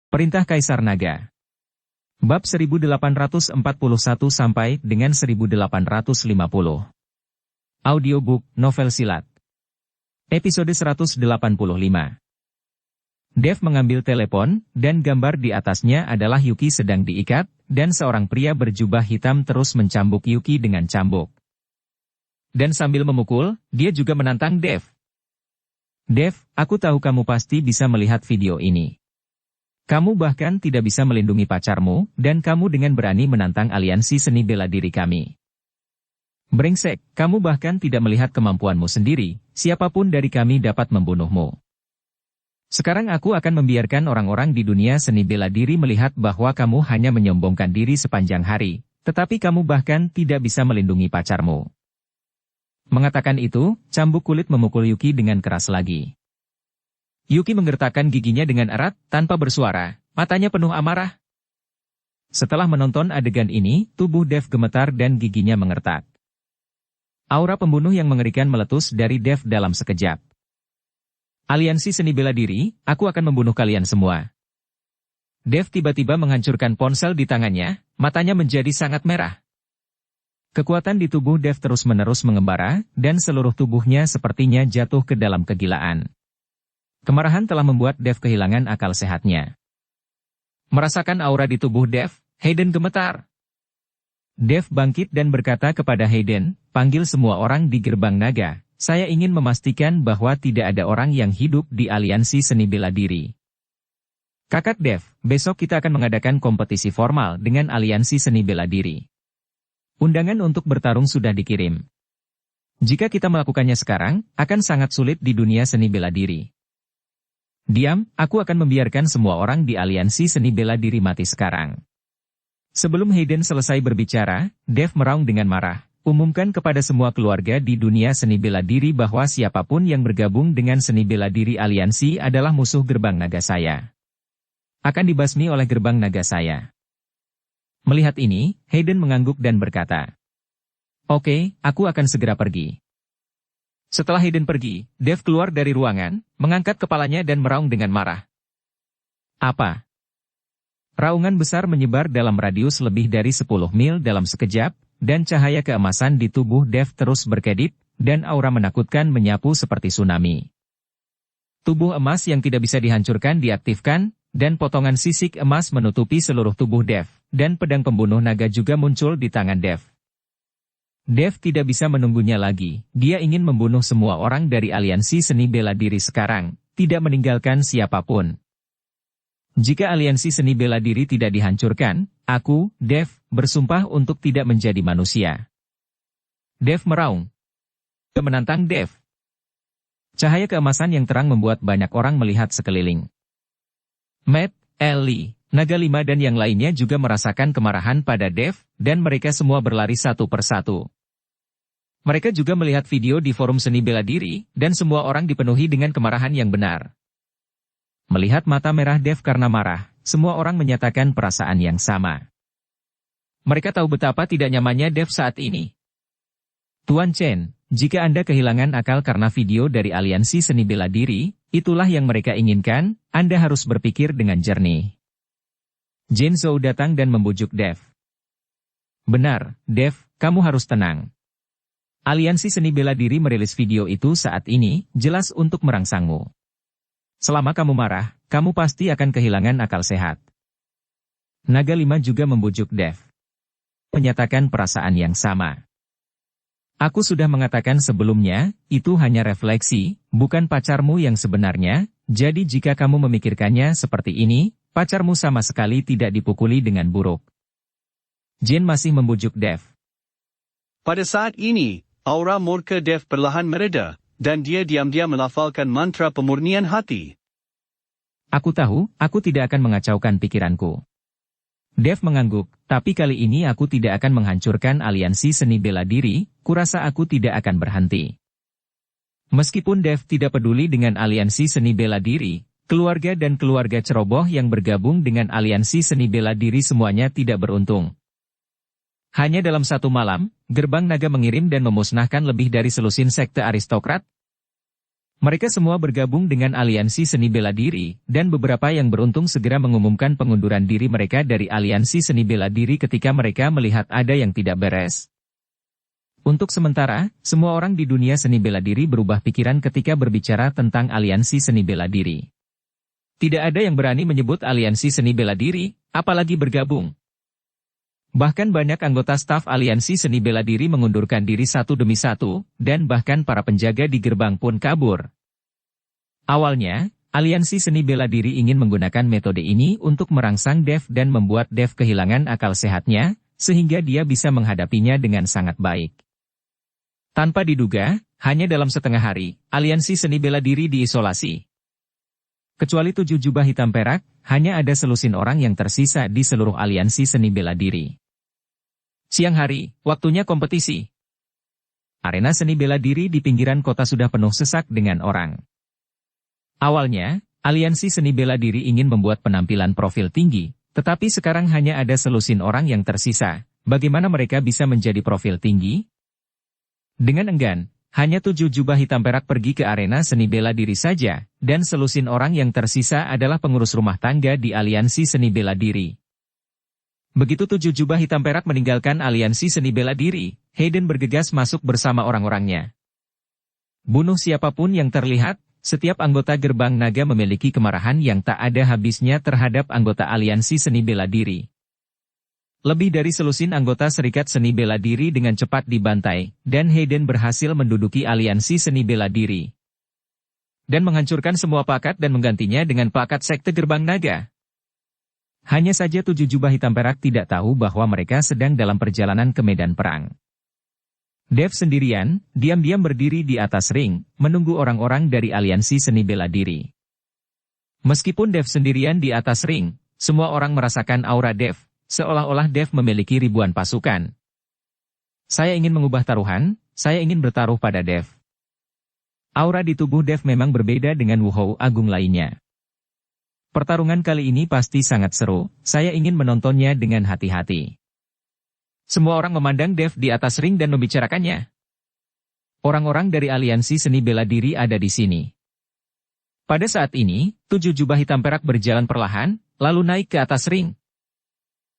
Perintah Kaisar Naga. Bab 1841 sampai dengan 1850. Audiobook Novel Silat. Episode 185. Dev mengambil telepon, dan gambar di atasnya adalah Yuki sedang diikat, dan seorang pria berjubah hitam terus mencambuk Yuki dengan cambuk. Dan sambil memukul, dia juga menantang Dev. Dev, aku tahu kamu pasti bisa melihat video ini. Kamu bahkan tidak bisa melindungi pacarmu, dan kamu dengan berani menantang aliansi seni bela diri kami. Brengsek, kamu bahkan tidak melihat kemampuanmu sendiri, siapapun dari kami dapat membunuhmu. Sekarang aku akan membiarkan orang-orang di dunia seni bela diri melihat bahwa kamu hanya menyombongkan diri sepanjang hari, tetapi kamu bahkan tidak bisa melindungi pacarmu. Mengatakan itu, cambuk kulit memukul Yuki dengan keras lagi. Yuki menggertakkan giginya dengan erat, tanpa bersuara, matanya penuh amarah. Setelah menonton adegan ini, tubuh Dev gemetar dan giginya mengertak. Aura pembunuh yang mengerikan meletus dari Dev dalam sekejap. Aliansi seni bela diri, aku akan membunuh kalian semua. Dev tiba-tiba menghancurkan ponsel di tangannya, matanya menjadi sangat merah. Kekuatan di tubuh Dev terus-menerus mengembara, dan seluruh tubuhnya sepertinya jatuh ke dalam kegilaan. Kemarahan telah membuat Dev kehilangan akal sehatnya. Merasakan aura di tubuh Dev, Hayden gemetar. Dev bangkit dan berkata kepada Hayden, panggil semua orang di gerbang naga, saya ingin memastikan bahwa tidak ada orang yang hidup di aliansi seni bela diri. Kakak Dev, besok kita akan mengadakan kompetisi formal dengan aliansi seni bela diri. Undangan untuk bertarung sudah dikirim. Jika kita melakukannya sekarang, akan sangat sulit di dunia seni bela diri. Diam, aku akan membiarkan semua orang di aliansi seni bela diri mati sekarang. Sebelum Hayden selesai berbicara, Dev meraung dengan marah. Umumkan kepada semua keluarga di dunia seni bela diri bahwa siapapun yang bergabung dengan seni bela diri aliansi adalah musuh gerbang naga saya. Akan dibasmi oleh gerbang naga saya. Melihat ini, Hayden mengangguk dan berkata, "Oke, aku akan segera pergi." Setelah Hayden pergi, Dev keluar dari ruangan, mengangkat kepalanya dan meraung dengan marah. Apa? Raungan besar menyebar dalam radius lebih dari 10 mil dalam sekejap, dan cahaya keemasan di tubuh Dev terus berkedip, dan aura menakutkan menyapu seperti tsunami. Tubuh emas yang tidak bisa dihancurkan diaktifkan, dan potongan sisik emas menutupi seluruh tubuh Dev, dan pedang pembunuh naga juga muncul di tangan Dev. Dev tidak bisa menunggunya lagi, dia ingin membunuh semua orang dari aliansi seni bela diri sekarang, tidak meninggalkan siapapun. Jika aliansi seni bela diri tidak dihancurkan, aku, Dev, bersumpah untuk tidak menjadi manusia. Dev meraung. Menantang Dev. Cahaya keemasan yang terang membuat banyak orang melihat sekeliling. Matt, Ellie, Naga Lima dan yang lainnya juga merasakan kemarahan pada Dev, dan mereka semua berlari satu persatu. Mereka juga melihat video di forum seni bela diri, dan semua orang dipenuhi dengan kemarahan yang benar. Melihat mata merah Dev karena marah, semua orang menyatakan perasaan yang sama. Mereka tahu betapa tidak nyamannya Dev saat ini. Tuan Chen, jika Anda kehilangan akal karena video dari aliansi seni bela diri, itulah yang mereka inginkan, Anda harus berpikir dengan jernih. Jin Zhou datang dan membujuk Dev. Benar, Dev, kamu harus tenang. Aliansi seni bela diri merilis video itu saat ini, jelas untuk merangsangmu. Selama kamu marah, kamu pasti akan kehilangan akal sehat. Naga Lima juga membujuk Dev. Menyatakan perasaan yang sama. Aku sudah mengatakan sebelumnya, itu hanya refleksi, bukan pacarmu yang sebenarnya, jadi jika kamu memikirkannya seperti ini, pacarmu sama sekali tidak dipukuli dengan buruk. Jin masih membujuk Dev. Pada saat ini, aura murka Dev perlahan mereda, dan dia diam-diam melafalkan mantra pemurnian hati. Aku tahu, aku tidak akan mengacaukan pikiranku. Dev mengangguk, tapi kali ini aku tidak akan menghancurkan aliansi seni bela diri, kurasa aku tidak akan berhenti. Meskipun Dev tidak peduli dengan aliansi seni bela diri, keluarga dan keluarga ceroboh yang bergabung dengan aliansi seni bela diri semuanya tidak beruntung. Hanya dalam satu malam, gerbang naga mengirim dan memusnahkan lebih dari selusin sekte aristokrat. Mereka semua bergabung dengan aliansi seni bela diri, dan beberapa yang beruntung segera mengumumkan pengunduran diri mereka dari aliansi seni bela diri ketika mereka melihat ada yang tidak beres. Untuk sementara, semua orang di dunia seni bela diri berubah pikiran ketika berbicara tentang aliansi seni bela diri. Tidak ada yang berani menyebut aliansi seni bela diri, apalagi bergabung. Bahkan banyak anggota staf aliansi seni bela diri mengundurkan diri satu demi satu, dan bahkan para penjaga di gerbang pun kabur. Awalnya, aliansi seni bela diri ingin menggunakan metode ini untuk merangsang Dev dan membuat Dev kehilangan akal sehatnya, sehingga dia bisa menghadapinya dengan sangat baik. Tanpa diduga, hanya dalam setengah hari, aliansi seni bela diri diisolasi. Kecuali 7 jubah hitam perak, hanya ada selusin orang yang tersisa di seluruh aliansi seni bela diri. Siang hari, waktunya kompetisi. Arena seni bela diri di pinggiran kota sudah penuh sesak dengan orang. Awalnya, aliansi seni bela diri ingin membuat penampilan profil tinggi, tetapi sekarang hanya ada selusin orang yang tersisa. Bagaimana mereka bisa menjadi profil tinggi? Dengan enggan, hanya 7 jubah hitam perak pergi ke arena seni bela diri saja, dan selusin orang yang tersisa adalah pengurus rumah tangga di aliansi seni bela diri. Begitu 7 jubah hitam perak meninggalkan aliansi seni bela diri, Hayden bergegas masuk bersama orang-orangnya. Bunuh siapapun yang terlihat, setiap anggota gerbang naga memiliki kemarahan yang tak ada habisnya terhadap anggota aliansi seni bela diri. Lebih dari selusin anggota serikat seni bela diri dengan cepat dibantai, dan Hayden berhasil menduduki aliansi seni bela diri. Dan menghancurkan semua plakat dan menggantinya dengan plakat sekte gerbang naga. Hanya saja 7 jubah hitam perak tidak tahu bahwa mereka sedang dalam perjalanan ke medan perang. Dev sendirian, diam-diam berdiri di atas ring, menunggu orang-orang dari aliansi seni bela diri. Meskipun Dev sendirian di atas ring, semua orang merasakan aura Dev, seolah-olah Dev memiliki ribuan pasukan. Saya ingin mengubah taruhan, saya ingin bertaruh pada Dev. Aura di tubuh Dev memang berbeda dengan Wuhou Agung lainnya. Pertarungan kali ini pasti sangat seru, saya ingin menontonnya dengan hati-hati. Semua orang memandang Dev di atas ring dan membicarakannya. Orang-orang dari aliansi seni bela diri ada di sini. Pada saat ini, 7 jubah hitam perak berjalan perlahan, lalu naik ke atas ring.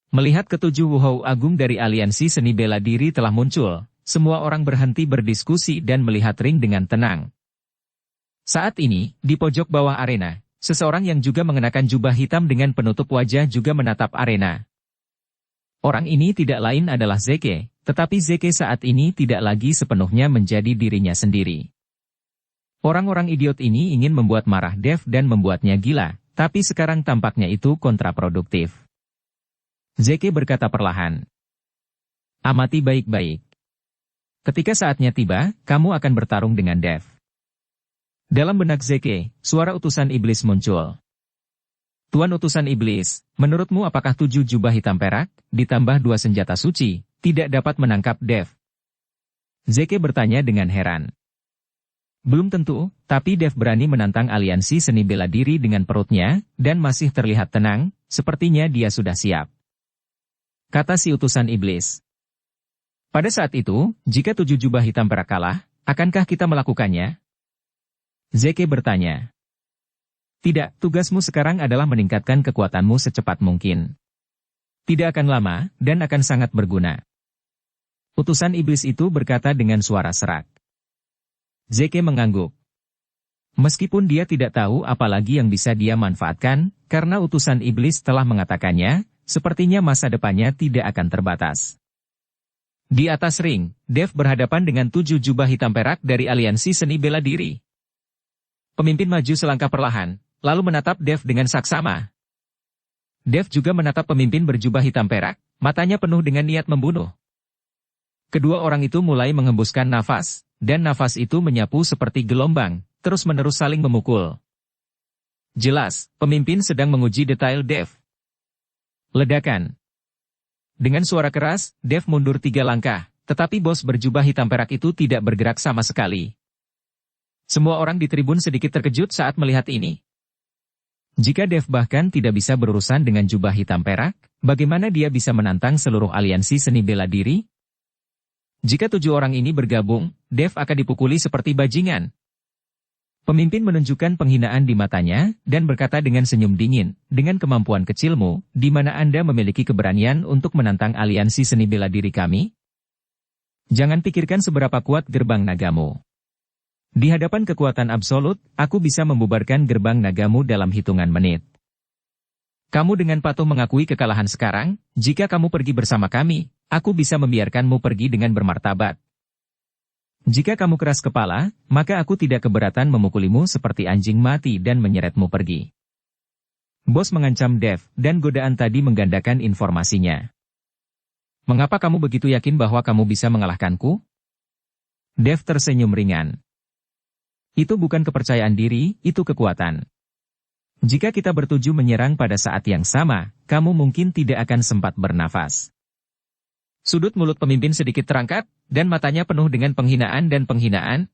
Melihat ketujuh Wuhou Agung dari aliansi seni bela diri telah muncul, semua orang berhenti berdiskusi dan melihat ring dengan tenang. Saat ini, di pojok bawah arena, seseorang yang juga mengenakan jubah hitam dengan penutup wajah juga menatap arena. Orang ini tidak lain adalah Zeke, tetapi Zeke saat ini tidak lagi sepenuhnya menjadi dirinya sendiri. Orang-orang idiot ini ingin membuat marah Dev dan membuatnya gila, tapi sekarang tampaknya itu kontraproduktif. Zeke berkata perlahan. Amati baik-baik. Ketika saatnya tiba, kamu akan bertarung dengan Dev. Dalam benak Zeke, suara utusan iblis muncul. Tuan utusan iblis, menurutmu apakah 7 jubah hitam perak, ditambah 2 senjata suci, tidak dapat menangkap Dev? Zeke bertanya dengan heran. Belum tentu, tapi Dev berani menantang aliansi seni bela diri dengan perutnya, dan masih terlihat tenang, sepertinya dia sudah siap. Kata si utusan iblis. Pada saat itu, jika 7 jubah hitam perak kalah, akankah kita melakukannya? Zeke bertanya. Tidak, tugasmu sekarang adalah meningkatkan kekuatanmu secepat mungkin. Tidak akan lama, dan akan sangat berguna. Utusan iblis itu berkata dengan suara serak. Zeke mengangguk. Meskipun dia tidak tahu apa lagi yang bisa dia manfaatkan, karena utusan iblis telah mengatakannya, sepertinya masa depannya tidak akan terbatas. Di atas ring, Dev berhadapan dengan 7 jubah hitam perak dari aliansi seni bela diri. Pemimpin maju selangkah perlahan, lalu menatap Dev dengan saksama. Dev juga menatap pemimpin berjubah hitam perak, matanya penuh dengan niat membunuh. Kedua orang itu mulai menghembuskan nafas, dan nafas itu menyapu seperti gelombang, terus-menerus saling memukul. Jelas, pemimpin sedang menguji detail Dev. Ledakan. Dengan suara keras, Dev mundur 3 langkah, tetapi bos berjubah hitam perak itu tidak bergerak sama sekali. Semua orang di tribun sedikit terkejut saat melihat ini. Jika Dev bahkan tidak bisa berurusan dengan jubah hitam perak, bagaimana dia bisa menantang seluruh aliansi seni bela diri? Jika 7 orang ini bergabung, Dev akan dipukuli seperti bajingan. Pemimpin menunjukkan penghinaan di matanya, dan berkata dengan senyum dingin, dengan kemampuan kecilmu, di mana Anda memiliki keberanian untuk menantang aliansi seni bela diri kami? Jangan pikirkan seberapa kuat gerbang nagamu. Di hadapan kekuatan absolut, aku bisa membubarkan gerbang nagamu dalam hitungan menit. Kamu dengan patuh mengakui kekalahan sekarang, jika kamu pergi bersama kami, aku bisa membiarkanmu pergi dengan bermartabat. Jika kamu keras kepala, maka aku tidak keberatan memukulimu seperti anjing mati dan menyeretmu pergi. Bos mengancam Dev, dan godaan tadi menggandakan informasinya. Mengapa kamu begitu yakin bahwa kamu bisa mengalahkanku? Dev tersenyum ringan. Itu bukan kepercayaan diri, itu kekuatan. Jika kita bertuju menyerang pada saat yang sama, kamu mungkin tidak akan sempat bernafas. Sudut mulut pemimpin sedikit terangkat, dan matanya penuh dengan penghinaan dan penghinaan.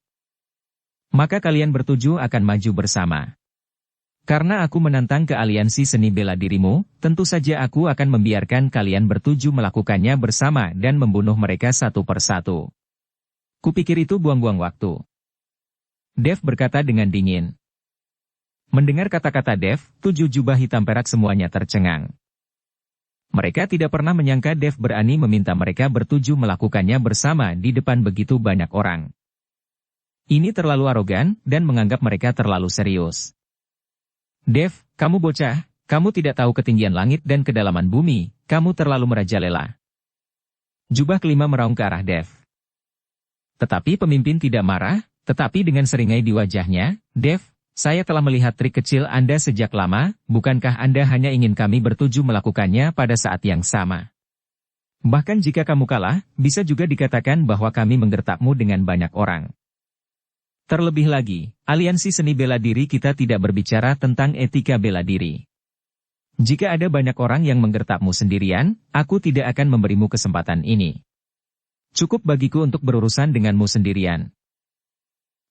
Maka kalian bertuju akan maju bersama. Karena aku menantang ke aliansi seni bela dirimu, tentu saja aku akan membiarkan kalian bertuju melakukannya bersama dan membunuh mereka satu persatu. Kupikir itu buang-buang waktu. Dev berkata dengan dingin. Mendengar kata-kata Dev, 7 jubah hitam perak semuanya tercengang. Mereka tidak pernah menyangka Dev berani meminta mereka bertuju melakukannya bersama di depan begitu banyak orang. Ini terlalu arogan, dan menganggap mereka terlalu serius. Dev, kamu bocah, kamu tidak tahu ketinggian langit dan kedalaman bumi, kamu terlalu merajalela. Jubah kelima meraung ke arah Dev. Tetapi pemimpin tidak marah, tetapi dengan seringai di wajahnya, Dev, saya telah melihat trik kecil Anda sejak lama, bukankah Anda hanya ingin kami bertuju melakukannya pada saat yang sama? Bahkan jika kamu kalah, bisa juga dikatakan bahwa kami menggertakmu dengan banyak orang. Terlebih lagi, aliansi seni bela diri kita tidak berbicara tentang etika bela diri. Jika ada banyak orang yang menggertakmu sendirian, aku tidak akan memberimu kesempatan ini. Cukup bagiku untuk berurusan denganmu sendirian.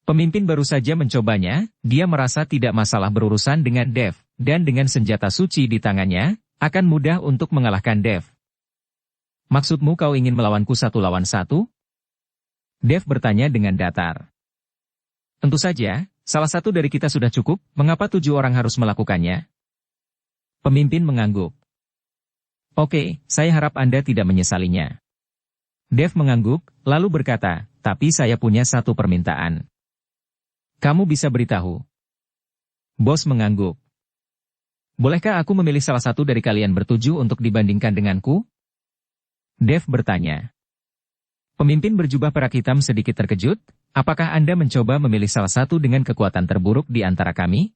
Pemimpin baru saja mencobanya, dia merasa tidak masalah berurusan dengan Dev, dan dengan senjata suci di tangannya, akan mudah untuk mengalahkan Dev. Maksudmu kau ingin melawanku 1 lawan 1? Dev bertanya dengan datar. Tentu saja, salah satu dari kita sudah cukup, mengapa 7 orang harus melakukannya? Pemimpin mengangguk. Oke, saya harap Anda tidak menyesalinya. Dev mengangguk, lalu berkata, tapi saya punya satu permintaan. Kamu bisa beritahu. Bos mengangguk. Bolehkah aku memilih salah satu dari kalian bertuju untuk dibandingkan denganku? Dev bertanya. Pemimpin berjubah perak hitam sedikit terkejut, apakah Anda mencoba memilih salah satu dengan kekuatan terburuk di antara kami?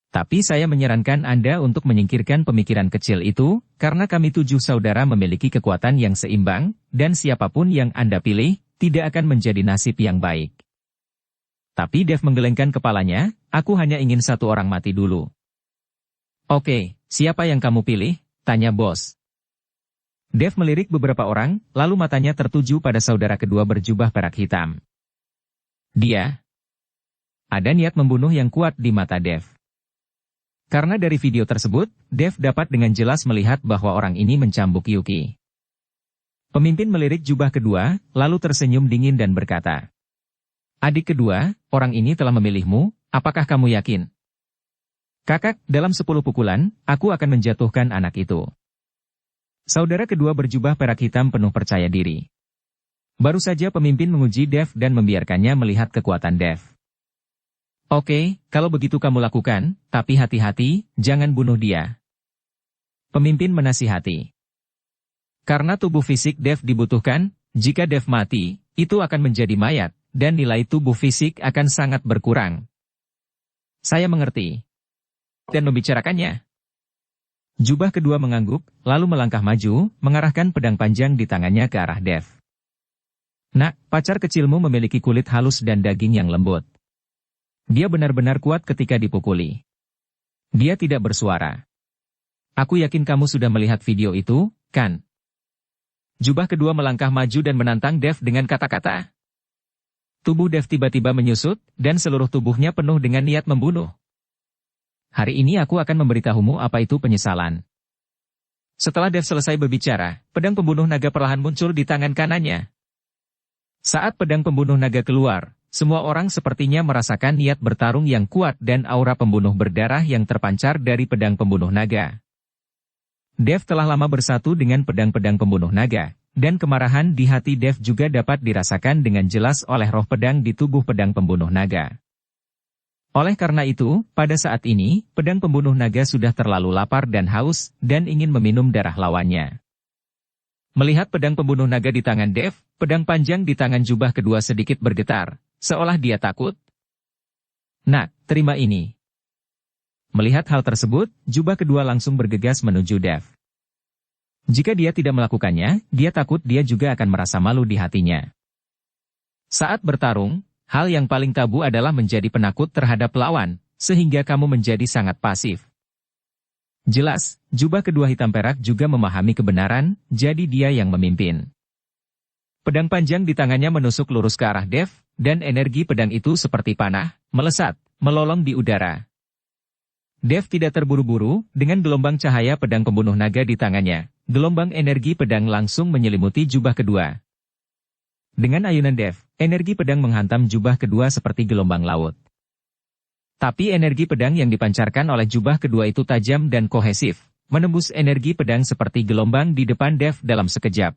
Tapi saya menyarankan Anda untuk menyingkirkan pemikiran kecil itu, karena kami 7 saudara memiliki kekuatan yang seimbang, dan siapapun yang Anda pilih, tidak akan menjadi nasib yang baik. Tapi Dev menggelengkan kepalanya, aku hanya ingin 1 orang mati dulu. Oke, siapa yang kamu pilih? Tanya bos. Dev melirik beberapa orang, lalu matanya tertuju pada saudara kedua berjubah perak hitam. Dia. Ada niat membunuh yang kuat di mata Dev. Karena dari video tersebut, Dev dapat dengan jelas melihat bahwa orang ini mencambuk Yuki. Pemimpin melirik jubah kedua, lalu tersenyum dingin dan berkata, Adik kedua, orang ini telah memilihmu, apakah kamu yakin? Kakak, dalam 10 pukulan, aku akan menjatuhkan anak itu. Saudara kedua berjubah perak hitam penuh percaya diri. Baru saja pemimpin menguji Dev dan membiarkannya melihat kekuatan Dev. Oke, kalau begitu kamu lakukan, tapi hati-hati, jangan bunuh dia. Pemimpin menasihati. Karena tubuh fisik Dev dibutuhkan, jika Dev mati, itu akan menjadi mayat. Dan nilai tubuh fisik akan sangat berkurang. Saya mengerti. Dan membicarakannya. Jubah kedua mengangguk, lalu melangkah maju, mengarahkan pedang panjang di tangannya ke arah Dev. Nak, pacar kecilmu memiliki kulit halus dan daging yang lembut. Dia benar-benar kuat ketika dipukuli. Dia tidak bersuara. Aku yakin kamu sudah melihat video itu, kan? Jubah kedua melangkah maju dan menantang Dev dengan kata-kata. Tubuh Dev tiba-tiba menyusut, dan seluruh tubuhnya penuh dengan niat membunuh. Hari ini aku akan memberitahumu apa itu penyesalan. Setelah Dev selesai berbicara, pedang pembunuh naga perlahan muncul di tangan kanannya. Saat pedang pembunuh naga keluar, Semua orang sepertinya merasakan niat bertarung yang kuat dan aura pembunuh berdarah yang terpancar dari pedang pembunuh naga. Dev telah lama bersatu dengan pedang-pedang pembunuh naga, dan kemarahan di hati Dev juga dapat dirasakan dengan jelas oleh roh pedang di tubuh pedang pembunuh naga. Oleh karena itu, pada saat ini, pedang pembunuh naga sudah terlalu lapar dan haus, dan ingin meminum darah lawannya. Melihat pedang pembunuh naga di tangan Dev, pedang panjang di tangan jubah kedua sedikit bergetar, seolah dia takut. Nak, terima ini. Melihat hal tersebut, jubah kedua langsung bergegas menuju Dev. Jika dia tidak melakukannya, dia takut dia juga akan merasa malu di hatinya. Saat bertarung, hal yang paling tabu adalah menjadi penakut terhadap lawan, sehingga kamu menjadi sangat pasif. Jelas, jubah kedua hitam perak juga memahami kebenaran, jadi dia yang memimpin. Pedang panjang di tangannya menusuk lurus ke arah Dev, dan energi pedang itu seperti panah, melesat, melolong di udara. Dev tidak terburu-buru, dengan gelombang cahaya pedang pembunuh naga di tangannya, gelombang energi pedang langsung menyelimuti jubah kedua. Dengan ayunan Dev, energi pedang menghantam jubah kedua seperti gelombang laut. Tapi energi pedang yang dipancarkan oleh jubah kedua itu tajam dan kohesif, menembus energi pedang seperti gelombang di depan Dev dalam sekejap.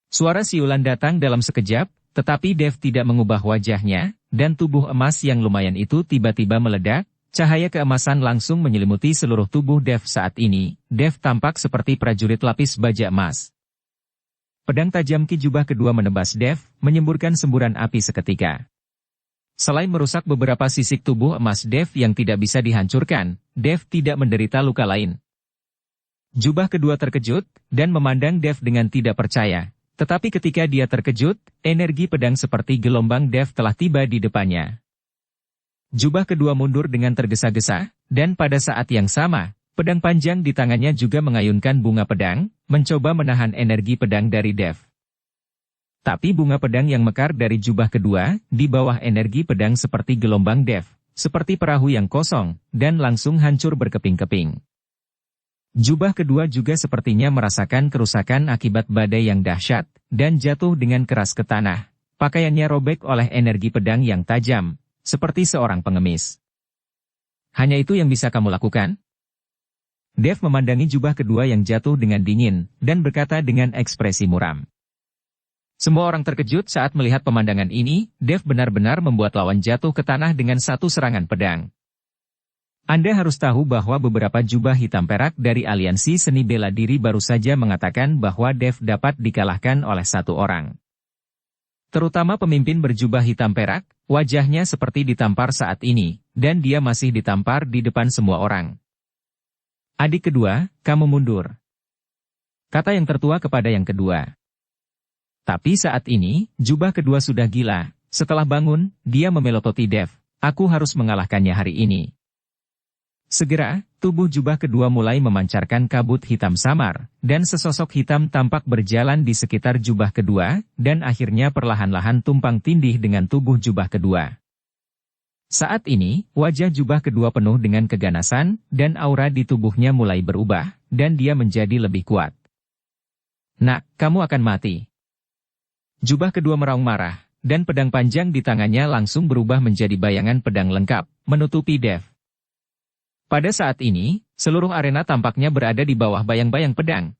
Suara siulan datang dalam sekejap, tetapi Dev tidak mengubah wajahnya, dan tubuh emas yang lumayan itu tiba-tiba meledak, cahaya keemasan langsung menyelimuti seluruh tubuh Dev saat ini. Dev tampak seperti prajurit lapis baja emas. Pedang tajam ki jubah kedua menebas Dev, menyemburkan semburan api seketika. Selain merusak beberapa sisik tubuh emas Dev yang tidak bisa dihancurkan, Dev tidak menderita luka lain. Jubah kedua terkejut, dan memandang Dev dengan tidak percaya. Tetapi ketika dia terkejut, energi pedang seperti gelombang Dev telah tiba di depannya. Jubah kedua mundur dengan tergesa-gesa, dan pada saat yang sama, pedang panjang di tangannya juga mengayunkan bunga pedang, mencoba menahan energi pedang dari Dev. Tapi bunga pedang yang mekar dari jubah kedua, di bawah energi pedang seperti gelombang Dev, seperti perahu yang kosong, dan langsung hancur berkeping-keping. Jubah kedua juga sepertinya merasakan kerusakan akibat badai yang dahsyat, dan jatuh dengan keras ke tanah. Pakaiannya robek oleh energi pedang yang tajam, seperti seorang pengemis. Hanya itu yang bisa kamu lakukan? Dev memandangi jubah kedua yang jatuh dengan dingin, dan berkata dengan ekspresi muram. Semua orang terkejut saat melihat pemandangan ini. Dev benar-benar membuat lawan jatuh ke tanah dengan satu serangan pedang. Anda harus tahu bahwa beberapa jubah hitam perak dari aliansi seni bela diri baru saja mengatakan bahwa Dev dapat dikalahkan oleh satu orang. Terutama pemimpin berjubah hitam perak, wajahnya seperti ditampar saat ini, dan dia masih ditampar di depan semua orang. Adik kedua, kamu mundur. Kata yang tertua kepada yang kedua. Tapi saat ini, jubah kedua sudah gila. Setelah bangun, dia memelototi Dev. Aku harus mengalahkannya hari ini. Segera, tubuh jubah kedua mulai memancarkan kabut hitam samar, dan sesosok hitam tampak berjalan di sekitar jubah kedua, dan akhirnya perlahan-lahan tumpang tindih dengan tubuh jubah kedua. Saat ini, wajah jubah kedua penuh dengan keganasan, dan aura di tubuhnya mulai berubah, dan dia menjadi lebih kuat. Nak, kamu akan mati. Jubah kedua meraung marah, dan pedang panjang di tangannya langsung berubah menjadi bayangan pedang lengkap, menutupi Dev. Pada saat ini, seluruh arena tampaknya berada di bawah bayang-bayang pedang.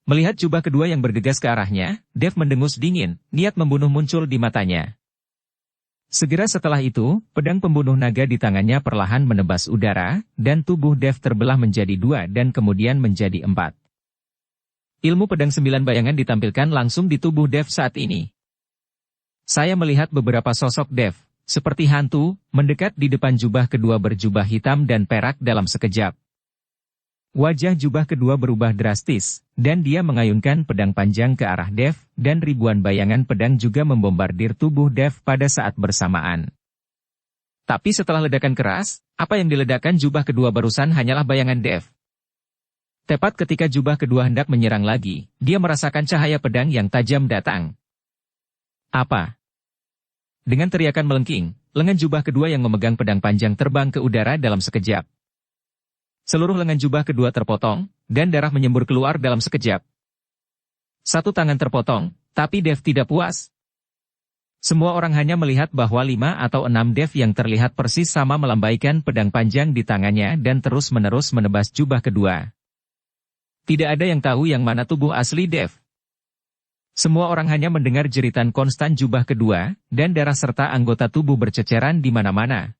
Melihat jubah kedua yang bergegas ke arahnya, Dev mendengus dingin, niat membunuh muncul di matanya. Segera setelah itu, pedang pembunuh naga di tangannya perlahan menebas udara, dan tubuh Dev terbelah menjadi dua dan kemudian menjadi empat. Ilmu pedang 9 bayangan ditampilkan langsung di tubuh Dev saat ini. Saya melihat beberapa sosok Dev, seperti hantu, mendekat di depan jubah kedua berjubah hitam dan perak dalam sekejap. Wajah jubah kedua berubah drastis, dan dia mengayunkan pedang panjang ke arah Dev, dan ribuan bayangan pedang juga membombardir tubuh Dev pada saat bersamaan. Tapi setelah ledakan keras, apa yang diledakkan jubah kedua barusan hanyalah bayangan Dev. Tepat ketika jubah kedua hendak menyerang lagi, dia merasakan cahaya pedang yang tajam datang. Apa? Dengan teriakan melengking, lengan jubah kedua yang memegang pedang panjang terbang ke udara dalam sekejap. Seluruh lengan jubah kedua terpotong, dan darah menyembur keluar dalam sekejap. Satu tangan terpotong, tapi Dev tidak puas. Semua orang hanya melihat bahwa 5 atau 6 Dev yang terlihat persis sama melambaikan pedang panjang di tangannya dan terus-menerus menebas jubah kedua. Tidak ada yang tahu yang mana tubuh asli Dev. Semua orang hanya mendengar jeritan konstan jubah kedua, dan darah serta anggota tubuh berceceran di mana-mana.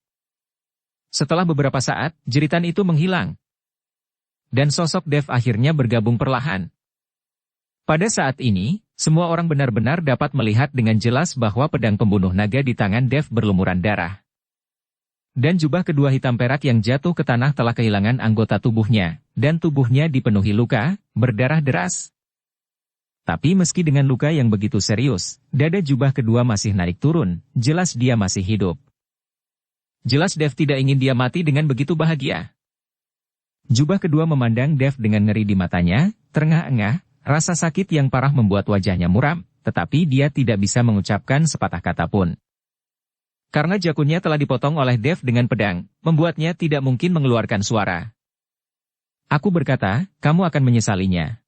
Setelah beberapa saat, jeritan itu menghilang. Dan sosok Dev akhirnya bergabung perlahan. Pada saat ini, semua orang benar-benar dapat melihat dengan jelas bahwa pedang pembunuh naga di tangan Dev berlumuran darah. Dan jubah kedua hitam perak yang jatuh ke tanah telah kehilangan anggota tubuhnya, dan tubuhnya dipenuhi luka, berdarah deras. Tapi meski dengan luka yang begitu serius, dada jubah kedua masih naik turun, jelas dia masih hidup. Jelas Dev tidak ingin dia mati dengan begitu bahagia. Jubah kedua memandang Dev dengan ngeri di matanya, terengah-engah, rasa sakit yang parah membuat wajahnya muram, tetapi dia tidak bisa mengucapkan sepatah kata pun. Karena jakunnya telah dipotong oleh Dev dengan pedang, membuatnya tidak mungkin mengeluarkan suara. Aku berkata, kamu akan menyesalinya.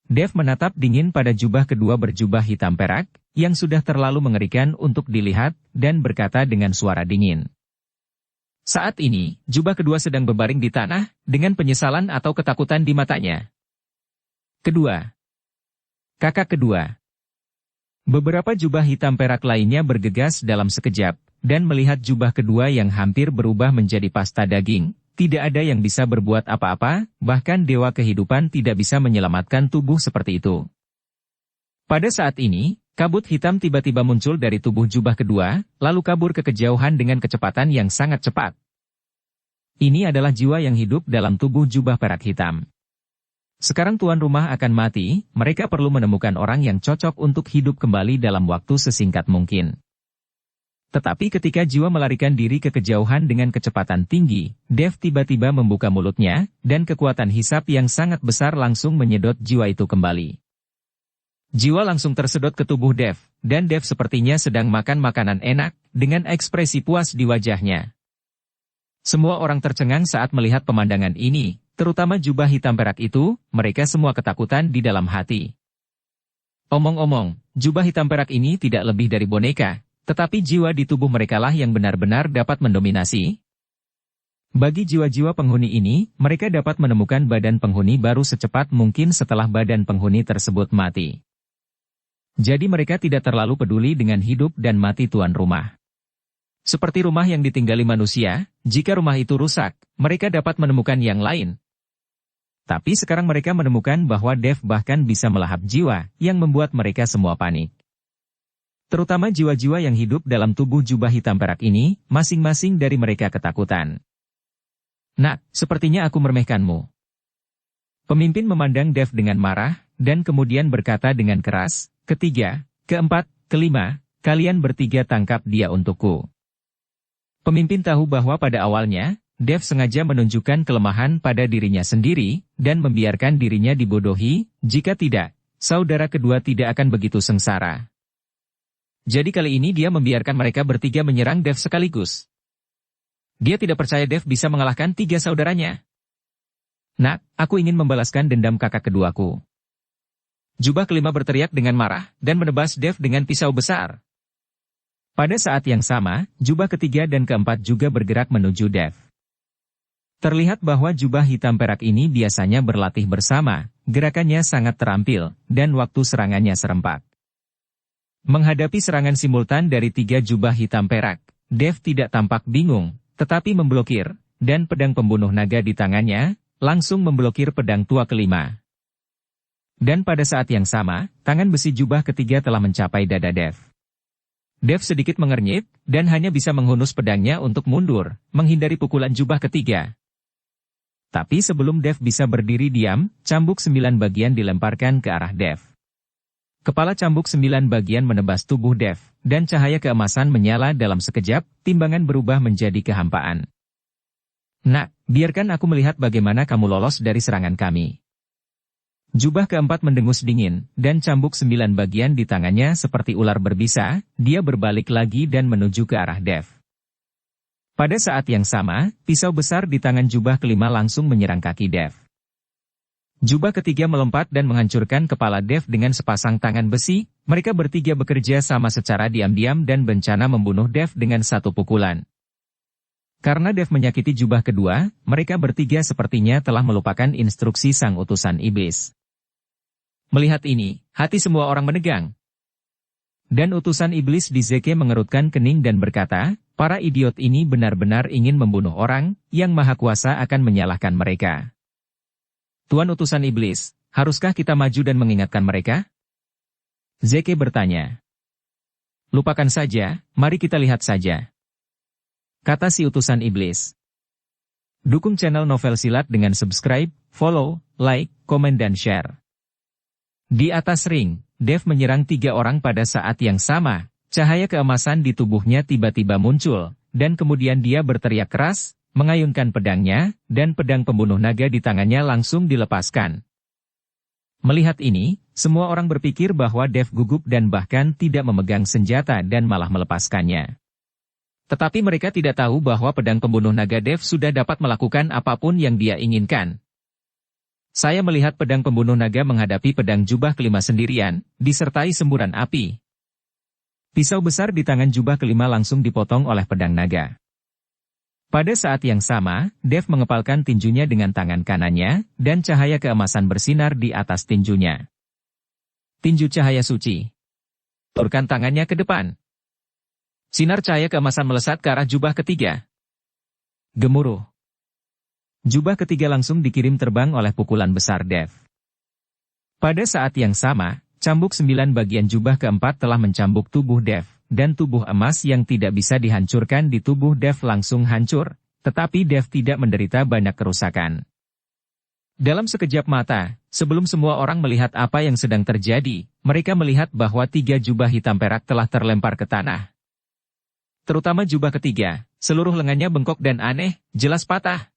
Dev menatap dingin pada jubah kedua berjubah hitam perak, yang sudah terlalu mengerikan untuk dilihat, dan berkata dengan suara dingin. Saat ini, jubah kedua sedang berbaring di tanah, dengan penyesalan atau ketakutan di matanya. Kedua. Kakak kedua. Beberapa jubah hitam perak lainnya bergegas dalam sekejap, dan melihat jubah kedua yang hampir berubah menjadi pasta daging. Tidak ada yang bisa berbuat apa-apa, bahkan dewa kehidupan tidak bisa menyelamatkan tubuh seperti itu. Pada saat ini, kabut hitam tiba-tiba muncul dari tubuh jubah kedua, lalu kabur ke kejauhan dengan kecepatan yang sangat cepat. Ini adalah jiwa yang hidup dalam tubuh jubah perak hitam. Sekarang tuan rumah akan mati, mereka perlu menemukan orang yang cocok untuk hidup kembali dalam waktu sesingkat mungkin. Tetapi ketika jiwa melarikan diri ke kejauhan dengan kecepatan tinggi, Dev tiba-tiba membuka mulutnya, dan kekuatan hisap yang sangat besar langsung menyedot jiwa itu kembali. Jiwa langsung tersedot ke tubuh Dev, dan Dev sepertinya sedang makan makanan enak, dengan ekspresi puas di wajahnya. Semua orang tercengang saat melihat pemandangan ini. Terutama jubah hitam perak itu, mereka semua ketakutan di dalam hati. Omong-omong, jubah hitam perak ini tidak lebih dari boneka, tetapi jiwa di tubuh merekalah yang benar-benar dapat mendominasi. Bagi jiwa-jiwa penghuni ini, mereka dapat menemukan badan penghuni baru secepat mungkin setelah badan penghuni tersebut mati. Jadi mereka tidak terlalu peduli dengan hidup dan mati tuan rumah. Seperti rumah yang ditinggali manusia, jika rumah itu rusak, mereka dapat menemukan yang lain. Tapi sekarang mereka menemukan bahwa Dev bahkan bisa melahap jiwa, yang membuat mereka semua panik. Terutama jiwa-jiwa yang hidup dalam tubuh jubah hitam perak ini, masing-masing dari mereka ketakutan. Nak, sepertinya aku meremehkanmu. Pemimpin memandang Dev dengan marah, dan kemudian berkata dengan keras, ketiga, keempat, kelima, kalian bertiga tangkap dia untukku. Pemimpin tahu bahwa pada awalnya, Dev sengaja menunjukkan kelemahan pada dirinya sendiri, dan membiarkan dirinya dibodohi, jika tidak, saudara kedua tidak akan begitu sengsara. Jadi kali ini dia membiarkan mereka bertiga menyerang Dev sekaligus. Dia tidak percaya Dev bisa mengalahkan 3 saudaranya. Nak, aku ingin membalaskan dendam kakak keduaku. Jubah kelima berteriak dengan marah, dan menebas Dev dengan pisau besar. Pada saat yang sama, jubah ketiga dan keempat juga bergerak menuju Dev. Terlihat bahwa jubah hitam perak ini biasanya berlatih bersama, gerakannya sangat terampil, dan waktu serangannya serempak. Menghadapi serangan simultan dari 3 jubah hitam perak, Dev tidak tampak bingung, tetapi memblokir, dan pedang pembunuh naga di tangannya, langsung memblokir pedang tua kelima. Dan pada saat yang sama, tangan besi jubah ketiga telah mencapai dada Dev. Dev sedikit mengernyit, dan hanya bisa menghunus pedangnya untuk mundur, menghindari pukulan jubah ketiga. Tapi sebelum Dev bisa berdiri diam, cambuk 9 bagian dilemparkan ke arah Dev. Kepala cambuk 9 bagian menebas tubuh Dev, dan cahaya keemasan menyala dalam sekejap, timbangan berubah menjadi kehampaan. Nak, biarkan aku melihat bagaimana kamu lolos dari serangan kami. Jubah keempat mendengus dingin, dan cambuk 9 bagian di tangannya seperti ular berbisa, dia berbalik lagi dan menuju ke arah Dev. Pada saat yang sama, pisau besar di tangan jubah kelima langsung menyerang kaki Dev. Jubah ketiga melompat dan menghancurkan kepala Dev dengan sepasang tangan besi. Mereka bertiga bekerja sama secara diam-diam dan berencana membunuh Dev dengan satu pukulan. Karena Dev menyakiti jubah kedua, mereka bertiga sepertinya telah melupakan instruksi sang utusan iblis. Melihat ini, hati semua orang menegang. Dan utusan iblis di Zeke mengerutkan kening dan berkata, para idiot ini benar-benar ingin membunuh orang, yang maha kuasa akan menyalahkan mereka. Tuan utusan iblis, haruskah kita maju dan mengingatkan mereka? Zeke bertanya. Lupakan saja, mari kita lihat saja. Kata si utusan iblis. Dukung channel Novel Silat dengan subscribe, follow, like, komen dan share. Di atas ring, Dev menyerang 3 orang pada saat yang sama. Cahaya keemasan di tubuhnya tiba-tiba muncul, dan kemudian dia berteriak keras, mengayunkan pedangnya, dan pedang pembunuh naga di tangannya langsung dilepaskan. Melihat ini, semua orang berpikir bahwa Dev gugup dan bahkan tidak memegang senjata dan malah melepaskannya. Tetapi mereka tidak tahu bahwa pedang pembunuh naga Dev sudah dapat melakukan apapun yang dia inginkan. Saya melihat pedang pembunuh naga menghadapi pedang jubah kelima sendirian, disertai semburan api. Pisau besar di tangan jubah kelima langsung dipotong oleh pedang naga. Pada saat yang sama, Dev mengepalkan tinjunya dengan tangan kanannya, dan cahaya keemasan bersinar di atas tinjunya. Tinju cahaya suci. Turkan tangannya ke depan. Sinar cahaya keemasan melesat ke arah jubah ketiga. Gemuruh. Jubah ketiga langsung dikirim terbang oleh pukulan besar Dev. Pada saat yang sama, cambuk 9 bagian jubah keempat telah mencambuk tubuh Dev. Dan tubuh emas yang tidak bisa dihancurkan di tubuh Dev langsung hancur, tetapi Dev tidak menderita banyak kerusakan. Dalam sekejap mata, sebelum semua orang melihat apa yang sedang terjadi, mereka melihat bahwa 3 jubah hitam perak telah terlempar ke tanah. Terutama jubah ketiga, seluruh lengannya bengkok dan aneh, jelas patah.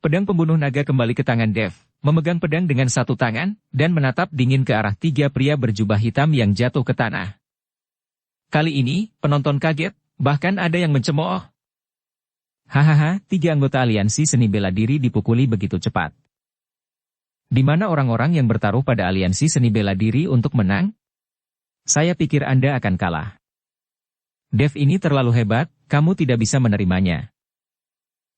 Pedang pembunuh naga kembali ke tangan Dev, memegang pedang dengan satu tangan, dan menatap dingin ke arah 3 pria berjubah hitam yang jatuh ke tanah. Kali ini, penonton kaget, bahkan ada yang mencemooh. Hahaha, 3 anggota aliansi seni bela diri dipukuli begitu cepat. Di mana orang-orang yang bertaruh pada aliansi seni bela diri untuk menang? Saya pikir Anda akan kalah. Dev ini terlalu hebat, kamu tidak bisa menerimanya.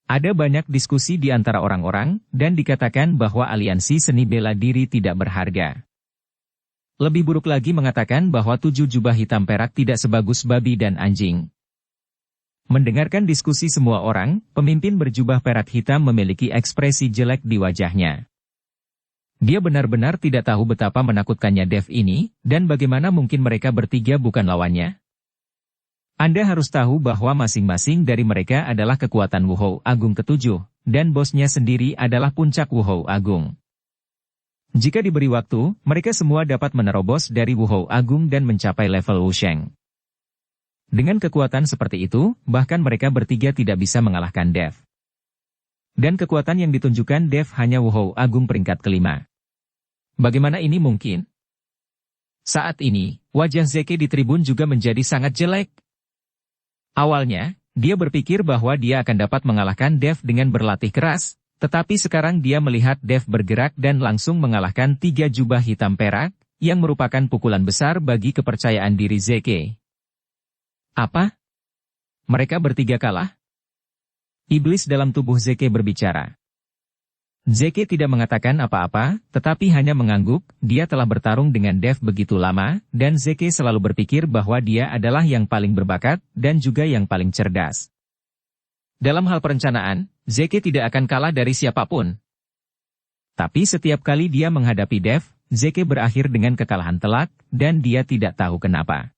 Ada banyak diskusi di antara orang-orang, dan dikatakan bahwa aliansi seni bela diri tidak berharga. Lebih buruk lagi mengatakan bahwa 7 jubah hitam perak tidak sebagus babi dan anjing. Mendengarkan diskusi semua orang, pemimpin berjubah perak hitam memiliki ekspresi jelek di wajahnya. Dia benar-benar tidak tahu betapa menakutkannya Dev ini, dan bagaimana mungkin mereka bertiga bukan lawannya. Anda harus tahu bahwa masing-masing dari mereka adalah kekuatan Wuhou Agung ke-7, dan bosnya sendiri adalah puncak Wuhou Agung. Jika diberi waktu, mereka semua dapat menerobos dari Wuhou Agung dan mencapai level Wusheng. Dengan kekuatan seperti itu, bahkan mereka bertiga tidak bisa mengalahkan Dev. Dan kekuatan yang ditunjukkan Dev hanya Wuhou Agung peringkat kelima. Bagaimana ini mungkin? Saat ini, wajah Zeke di tribun juga menjadi sangat jelek. Awalnya, dia berpikir bahwa dia akan dapat mengalahkan Dev dengan berlatih keras, tetapi sekarang dia melihat Dev bergerak dan langsung mengalahkan 3 jubah hitam perak, yang merupakan pukulan besar bagi kepercayaan diri Zeke. Apa? Mereka bertiga kalah? Iblis dalam tubuh Zeke berbicara. Zeke tidak mengatakan apa-apa, tetapi hanya mengangguk. Dia telah bertarung dengan Dev begitu lama, dan Zeke selalu berpikir bahwa dia adalah yang paling berbakat, dan juga yang paling cerdas. Dalam hal perencanaan, Zeke tidak akan kalah dari siapapun. Tapi setiap kali dia menghadapi Dev, Zeke berakhir dengan kekalahan telak, dan dia tidak tahu kenapa.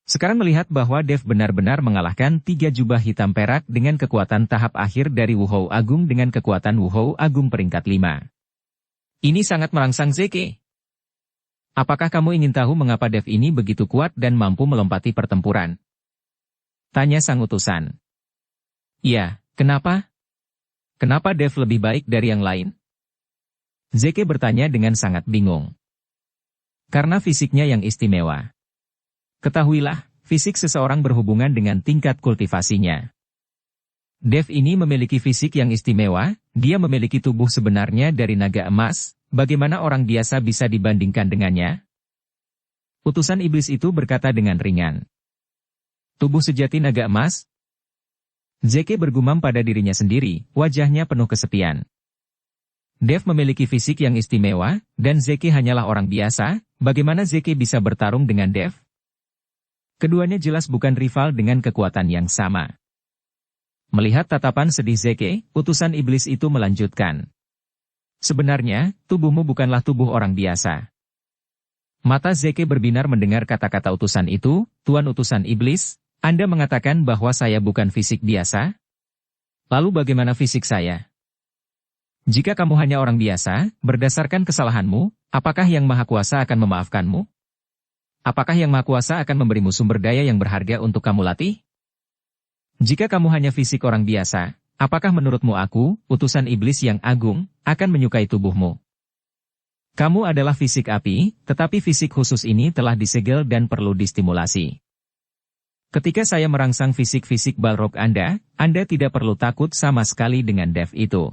Sekarang melihat bahwa Dev benar-benar mengalahkan 3 jubah hitam perak dengan kekuatan tahap akhir dari Wuhou Agung dengan kekuatan Wuhou Agung peringkat 5. Ini sangat merangsang Zeke. Apakah kamu ingin tahu mengapa Dev ini begitu kuat dan mampu melompati pertempuran? Tanya sang utusan. Ya, kenapa? Kenapa Dev lebih baik dari yang lain? Zeke bertanya dengan sangat bingung. Karena fisiknya yang istimewa. Ketahuilah, fisik seseorang berhubungan dengan tingkat kultivasinya. Dev ini memiliki fisik yang istimewa, dia memiliki tubuh sebenarnya dari naga emas, bagaimana orang biasa bisa dibandingkan dengannya? Utusan iblis itu berkata dengan ringan. Tubuh sejati naga emas? Zeke bergumam pada dirinya sendiri, wajahnya penuh kesepian. Dev memiliki fisik yang istimewa, dan Zeke hanyalah orang biasa, bagaimana Zeke bisa bertarung dengan Dev? Keduanya jelas bukan rival dengan kekuatan yang sama. Melihat tatapan sedih Zeke, utusan iblis itu melanjutkan. Sebenarnya, tubuhmu bukanlah tubuh orang biasa. Mata Zeke berbinar mendengar kata-kata utusan itu, Tuan utusan iblis, Anda mengatakan bahwa saya bukan fisik biasa? Lalu bagaimana fisik saya? Jika kamu hanya orang biasa, berdasarkan kesalahanmu, apakah Yang Maha Kuasa akan memaafkanmu? Apakah Yang Maha Kuasa akan memberimu sumber daya yang berharga untuk kamu latih? Jika kamu hanya fisik orang biasa, apakah menurutmu aku, utusan iblis yang agung, akan menyukai tubuhmu? Kamu adalah fisik api, tetapi fisik khusus ini telah disegel dan perlu distimulasi. Ketika saya merangsang fisik-fisik Balrog Anda tidak perlu takut sama sekali dengan Dev itu.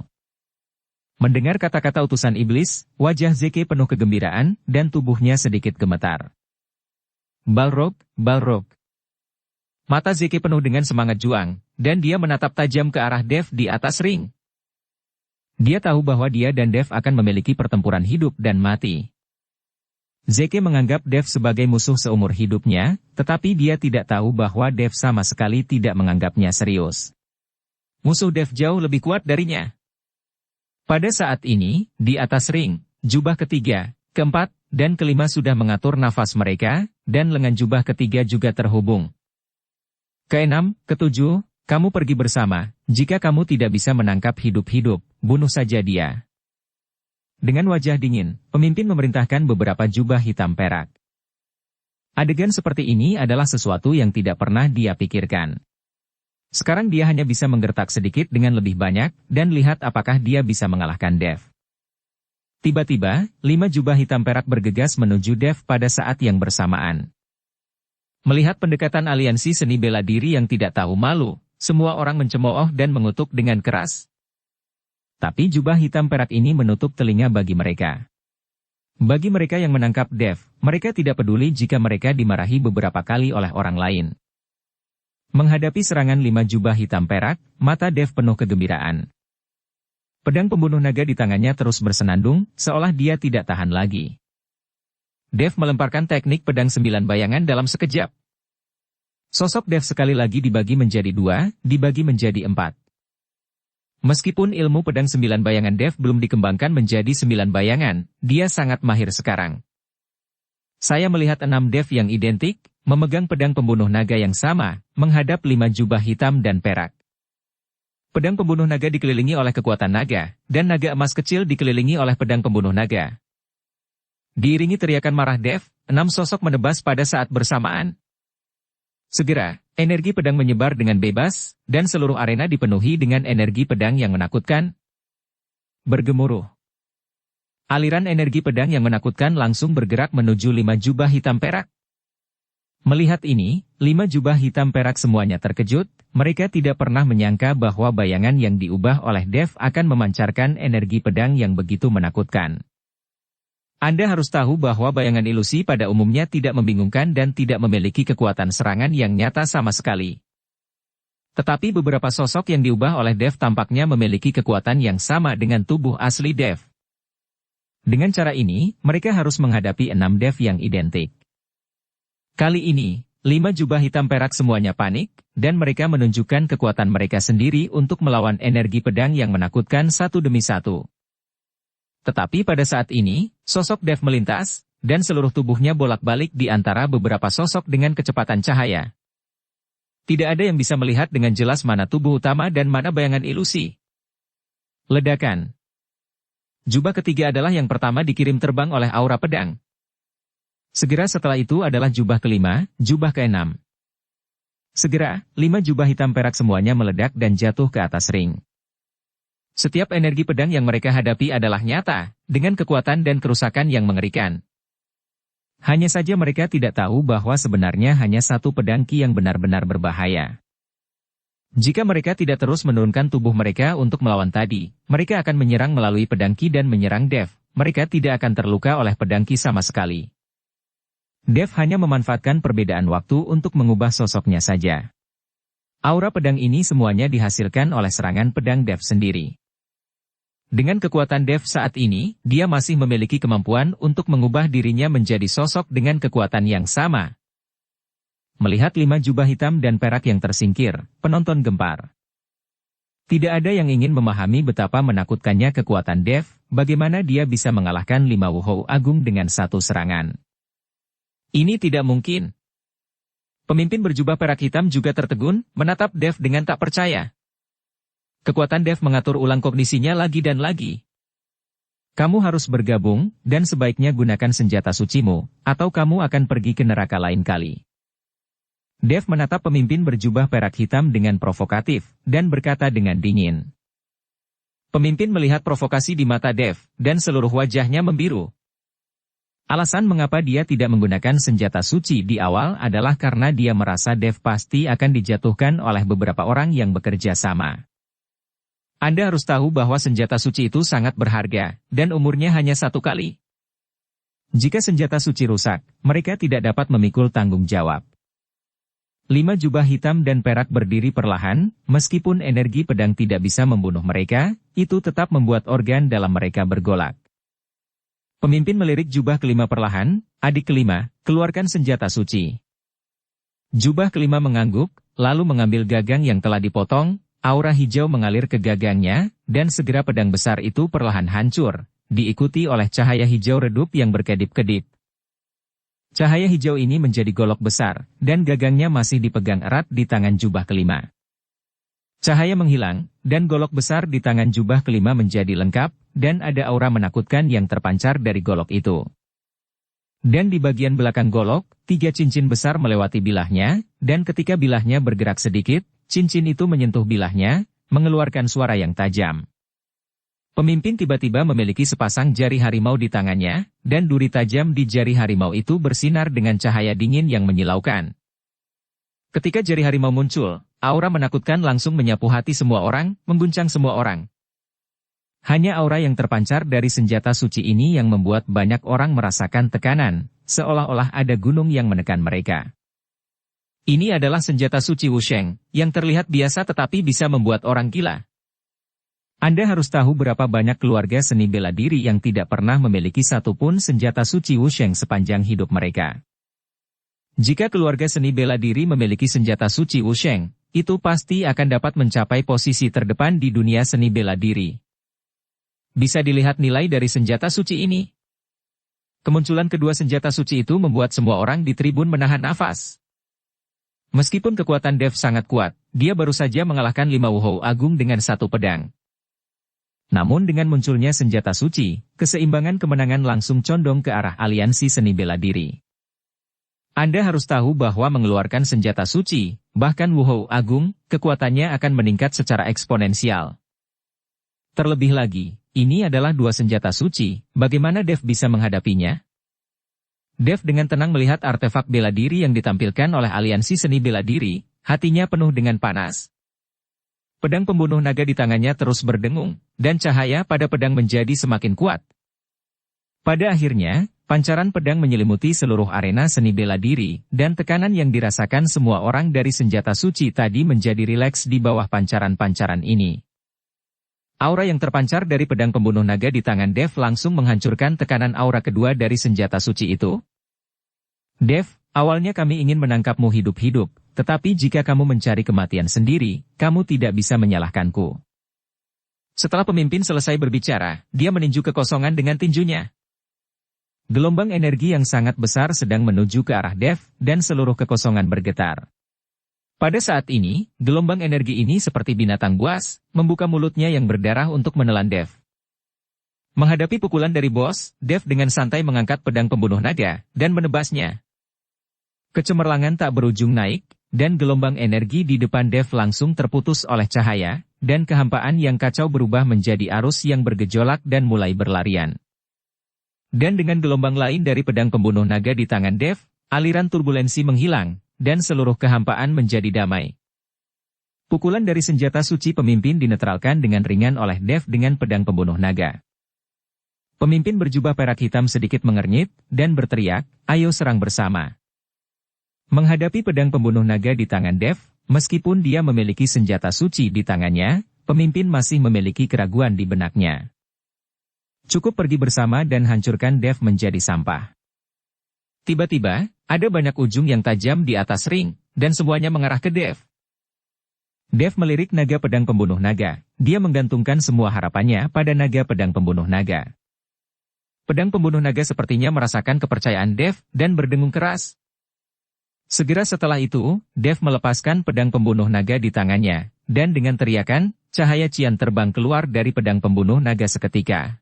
Mendengar kata-kata utusan iblis, wajah Zeke penuh kegembiraan, dan tubuhnya sedikit gemetar. Balrog, Balrog. Mata Zeke penuh dengan semangat juang, dan dia menatap tajam ke arah Dev di atas ring. Dia tahu bahwa dia dan Dev akan memiliki pertempuran hidup dan mati. Zeke menganggap Dev sebagai musuh seumur hidupnya, tetapi dia tidak tahu bahwa Dev sama sekali tidak menganggapnya serius. Musuh Dev jauh lebih kuat darinya. Pada saat ini, di atas ring, jubah ketiga, keempat, dan kelima sudah mengatur nafas mereka, dan lengan jubah ketiga juga terhubung. Keenam, ketujuh, kamu pergi bersama, jika kamu tidak bisa menangkap hidup-hidup, bunuh saja dia. Dengan wajah dingin, pemimpin memerintahkan beberapa jubah hitam perak. Adegan seperti ini adalah sesuatu yang tidak pernah dia pikirkan. Sekarang dia hanya bisa menggertak sedikit dengan lebih banyak, dan lihat apakah dia bisa mengalahkan Dev. Tiba-tiba, 5 jubah hitam perak bergegas menuju Dev pada saat yang bersamaan. Melihat pendekatan aliansi seni bela diri yang tidak tahu malu, semua orang mencemooh dan mengutuk dengan keras. Tapi jubah hitam perak ini menutup telinga bagi mereka. Bagi mereka yang menangkap Dev, mereka tidak peduli jika mereka dimarahi beberapa kali oleh orang lain. Menghadapi serangan 5 jubah hitam perak, mata Dev penuh kegembiraan. Pedang pembunuh naga di tangannya terus bersenandung, seolah dia tidak tahan lagi. Dev melemparkan teknik pedang 9 bayangan dalam sekejap. Sosok Dev sekali lagi dibagi menjadi 2, dibagi menjadi 4. Meskipun ilmu pedang 9 bayangan Dev belum dikembangkan menjadi 9 bayangan, dia sangat mahir sekarang. Saya melihat 6 Dev yang identik, memegang pedang pembunuh naga yang sama, menghadap 5 jubah hitam dan perak. Pedang pembunuh naga dikelilingi oleh kekuatan naga, dan naga emas kecil dikelilingi oleh pedang pembunuh naga. Diiringi teriakan marah Dev, 6 sosok menebas pada saat bersamaan. Segera, energi pedang menyebar dengan bebas, dan seluruh arena dipenuhi dengan energi pedang yang menakutkan. Bergemuruh. Aliran energi pedang yang menakutkan langsung bergerak menuju 5 jubah hitam perak. Melihat ini, 5 jubah hitam perak semuanya terkejut, mereka tidak pernah menyangka bahwa bayangan yang diubah oleh Dev akan memancarkan energi pedang yang begitu menakutkan. Anda harus tahu bahwa bayangan ilusi pada umumnya tidak membingungkan dan tidak memiliki kekuatan serangan yang nyata sama sekali. Tetapi beberapa sosok yang diubah oleh Dev tampaknya memiliki kekuatan yang sama dengan tubuh asli Dev. Dengan cara ini, mereka harus menghadapi 6 Dev yang identik. Kali ini, 5 jubah hitam perak semuanya panik, dan mereka menunjukkan kekuatan mereka sendiri untuk melawan energi pedang yang menakutkan satu demi satu. Tetapi pada saat ini, sosok Dev melintas, dan seluruh tubuhnya bolak-balik di antara beberapa sosok dengan kecepatan cahaya. Tidak ada yang bisa melihat dengan jelas mana tubuh utama dan mana bayangan ilusi. Ledakan. Jubah ketiga adalah yang pertama dikirim terbang oleh aura pedang. Segera setelah itu adalah jubah kelima, jubah keenam. Segera, 5 jubah hitam perak semuanya meledak dan jatuh ke atas ring. Setiap energi pedang yang mereka hadapi adalah nyata, dengan kekuatan dan kerusakan yang mengerikan. Hanya saja mereka tidak tahu bahwa sebenarnya hanya satu pedang Ki yang benar-benar berbahaya. Jika mereka tidak terus menurunkan tubuh mereka untuk melawan tadi, mereka akan menyerang melalui pedang Ki dan menyerang Dev. Mereka tidak akan terluka oleh pedang Ki sama sekali. Dev hanya memanfaatkan perbedaan waktu untuk mengubah sosoknya saja. Aura pedang ini semuanya dihasilkan oleh serangan pedang Dev sendiri. Dengan kekuatan Dev saat ini, dia masih memiliki kemampuan untuk mengubah dirinya menjadi sosok dengan kekuatan yang sama. Melihat 5 jubah hitam dan perak yang tersingkir, penonton gempar. Tidak ada yang ingin memahami betapa menakutkannya kekuatan Dev, bagaimana dia bisa mengalahkan 5 Wuhou Agung dengan satu serangan. Ini tidak mungkin. Pemimpin berjubah perak hitam juga tertegun, menatap Dev dengan tak percaya. Kekuatan Dev mengatur ulang kognisinya lagi dan lagi. Kamu harus bergabung, dan sebaiknya gunakan senjata sucimu, atau kamu akan pergi ke neraka lain kali. Dev menatap pemimpin berjubah perak hitam dengan provokatif, dan berkata dengan dingin. Pemimpin melihat provokasi di mata Dev, dan seluruh wajahnya membiru. Alasan mengapa dia tidak menggunakan senjata suci di awal adalah karena dia merasa Dev pasti akan dijatuhkan oleh beberapa orang yang bekerja sama. Anda harus tahu bahwa senjata suci itu sangat berharga, dan umurnya hanya 1 kali. Jika senjata suci rusak, mereka tidak dapat memikul tanggung jawab. 5 jubah hitam dan perak berdiri perlahan, meskipun energi pedang tidak bisa membunuh mereka, itu tetap membuat organ dalam mereka bergolak. Pemimpin melirik jubah kelima perlahan, adik kelima, keluarkan senjata suci. Jubah kelima mengangguk, lalu mengambil gagang yang telah dipotong. Aura hijau mengalir ke gagangnya, dan segera pedang besar itu perlahan hancur, diikuti oleh cahaya hijau redup yang berkedip-kedip. Cahaya hijau ini menjadi golok besar, dan gagangnya masih dipegang erat di tangan jubah kelima. Cahaya menghilang, dan golok besar di tangan jubah kelima menjadi lengkap, dan ada aura menakutkan yang terpancar dari golok itu. Dan di bagian belakang golok, 3 cincin besar melewati bilahnya, dan ketika bilahnya bergerak sedikit, cincin itu menyentuh bilahnya, mengeluarkan suara yang tajam. Pemimpin tiba-tiba memiliki sepasang jari harimau di tangannya, dan duri tajam di jari harimau itu bersinar dengan cahaya dingin yang menyilaukan. Ketika jari harimau muncul, aura menakutkan langsung menyapu hati semua orang, mengguncang semua orang. Hanya aura yang terpancar dari senjata suci ini yang membuat banyak orang merasakan tekanan, seolah-olah ada gunung yang menekan mereka. Ini adalah senjata suci Wusheng, yang terlihat biasa tetapi bisa membuat orang gila. Anda harus tahu berapa banyak keluarga seni bela diri yang tidak pernah memiliki satupun senjata suci Wusheng sepanjang hidup mereka. Jika keluarga seni bela diri memiliki senjata suci Wusheng, itu pasti akan dapat mencapai posisi terdepan di dunia seni bela diri. Bisa dilihat nilai dari senjata suci ini. Kemunculan kedua senjata suci itu membuat semua orang di tribun menahan nafas. Meskipun kekuatan Dev sangat kuat, dia baru saja mengalahkan 5 Wuhou Agung dengan 1 pedang. Namun dengan munculnya senjata suci, keseimbangan kemenangan langsung condong ke arah aliansi seni bela diri. Anda harus tahu bahwa mengeluarkan senjata suci, bahkan Wuhou Agung, kekuatannya akan meningkat secara eksponensial. Terlebih lagi, ini adalah 2 senjata suci, bagaimana Dev bisa menghadapinya? Dev dengan tenang melihat artefak bela diri yang ditampilkan oleh aliansi seni bela diri, hatinya penuh dengan panas. Pedang pembunuh naga di tangannya terus berdengung, dan cahaya pada pedang menjadi semakin kuat. Pada akhirnya, pancaran pedang menyelimuti seluruh arena seni bela diri, dan tekanan yang dirasakan semua orang dari senjata suci tadi menjadi rileks di bawah pancaran-pancaran ini. Aura yang terpancar dari pedang pembunuh naga di tangan Dev langsung menghancurkan tekanan aura kedua dari senjata suci itu. Dev, awalnya kami ingin menangkapmu hidup-hidup, tetapi jika kamu mencari kematian sendiri, kamu tidak bisa menyalahkanku. Setelah pemimpin selesai berbicara, dia meninju kekosongan dengan tinjunya. Gelombang energi yang sangat besar sedang menuju ke arah Dev, dan seluruh kekosongan bergetar. Pada saat ini, gelombang energi ini seperti binatang buas, membuka mulutnya yang berdarah untuk menelan Dev. Menghadapi pukulan dari bos, Dev dengan santai mengangkat pedang pembunuh naga, dan menebasnya. Kecemerlangan tak berujung naik, dan gelombang energi di depan Dev langsung terputus oleh cahaya, dan kehampaan yang kacau berubah menjadi arus yang bergejolak dan mulai berlarian. Dan dengan gelombang lain dari pedang pembunuh naga di tangan Dev, aliran turbulensi menghilang, dan seluruh kehampaan menjadi damai. Pukulan dari senjata suci pemimpin dinetralkan dengan ringan oleh Dev dengan pedang pembunuh naga. Pemimpin berjubah perak hitam sedikit mengernyit, dan berteriak, "Ayo serang bersama." Menghadapi pedang pembunuh naga di tangan Dev, meskipun dia memiliki senjata suci di tangannya, pemimpin masih memiliki keraguan di benaknya. Cukup pergi bersama dan hancurkan Dev menjadi sampah. Tiba-tiba, ada banyak ujung yang tajam di atas ring, dan semuanya mengarah ke Dev. Dev melirik naga pedang pembunuh naga. Dia menggantungkan semua harapannya pada naga pedang pembunuh naga. Pedang pembunuh naga sepertinya merasakan kepercayaan Dev dan berdengung keras. Segera setelah itu, Dev melepaskan pedang pembunuh naga di tangannya, dan dengan teriakan, cahaya cian terbang keluar dari pedang pembunuh naga seketika.